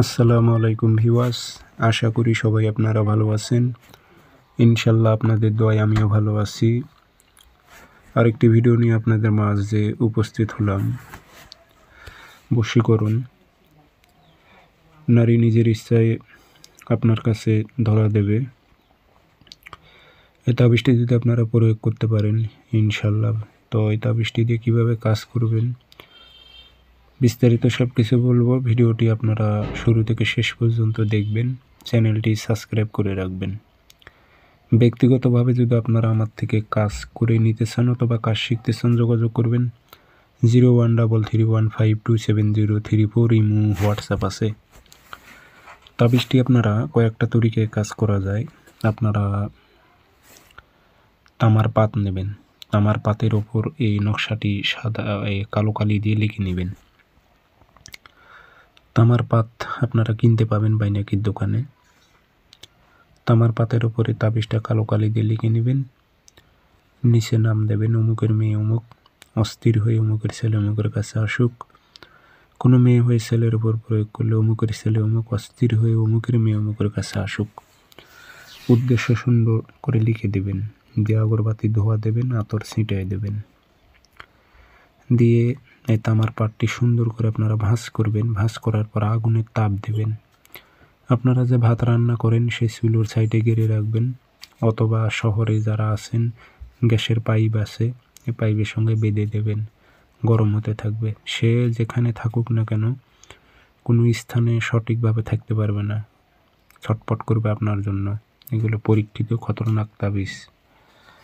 আসসালামু আলাইকুম ভিউয়ার্স, আশা করি সবাই আপনারা ভালো আছেন। ইনশাল্লাহ আপনাদের দোয়ায় আমিও ভালো আছি। আরেকটি ভিডিও নিয়ে আপনাদের মাঝে উপস্থিত হলাম। বশীকরণ, নারী নিজের ইচ্ছায় আপনার কাছে ধরা দেবে। এই তাবিজটি যদি আপনারা প্রয়োগ করতে পারেন ইনশাল্লাহ, তো এই তাবিজটি দিয়ে কীভাবে কাজ করবেন বিস্তারিত সব কিছু বলবো। ভিডিওটি আপনারা শুরু থেকে শেষ পর্যন্ত দেখবেন, চ্যানেলটি সাবস্ক্রাইব করে রাখবেন। ব্যক্তিগতভাবে যদি আপনারা আমার থেকে কাজ করে নিতে চান অথবা কাজ শিখতে চান, যোগাযোগ করবেন 0133152703 ইমো হোয়াটসঅ্যাপ আছে। তাবিজটি আপনারা কয়েকটা তরিকায় কাজ করা যায়। আপনারা তামার পাত নেবেন, তামার পাতের ওপর এই নকশাটি সাদা কালো কালি দিয়ে লিখে নেবেন। তামার পাত আপনারা কিনতে পাবেন বাইনাকির দোকানে। তামার পাতের ওপরে তাবিজটা কালো কালি দিয়ে লিখে নেবেন। নিচে নাম দেবেন, অমুকের মেয়ে অমুক, অস্থির হয়ে অমুকের ছেলে অমুকের কাছে আসুক। কোনো মেয়ে হয়ে ছেলের ওপর প্রয়োগ করলে অমুকের ছেলে অমুক অস্থির হয়ে অমুকের মেয়ে অমুকের কাছে আসুক। উদ্দেশ্য সুন্দর করে লিখে দেবেন, দিয়ে আগরবাতি ধোয়া দেবেন, আতর ছিটাই দেবেন। দিয়ে এই তামার পাটটি সুন্দর করে আপনারা ভাঁজ করবেন। ভাঁজ করার পর আগুনের তাপ দেবেন। আপনারা যে ভাত রান্না করেন সেই চুলোর সাইডে গেড়ে রাখবেন, অথবা শহরে যারা আছেন গ্যাসের পাইপ আছে, এই পাইপের সঙ্গে বেঁধে দেবেন। গরম হতে থাকবে। সে যেখানে থাকুক না কেন, কোনো স্থানে সঠিকভাবে থাকতে পারবে না, ছটপট করবে আপনার জন্য। এগুলো পরীক্ষিত খতরনাক তাবিজ।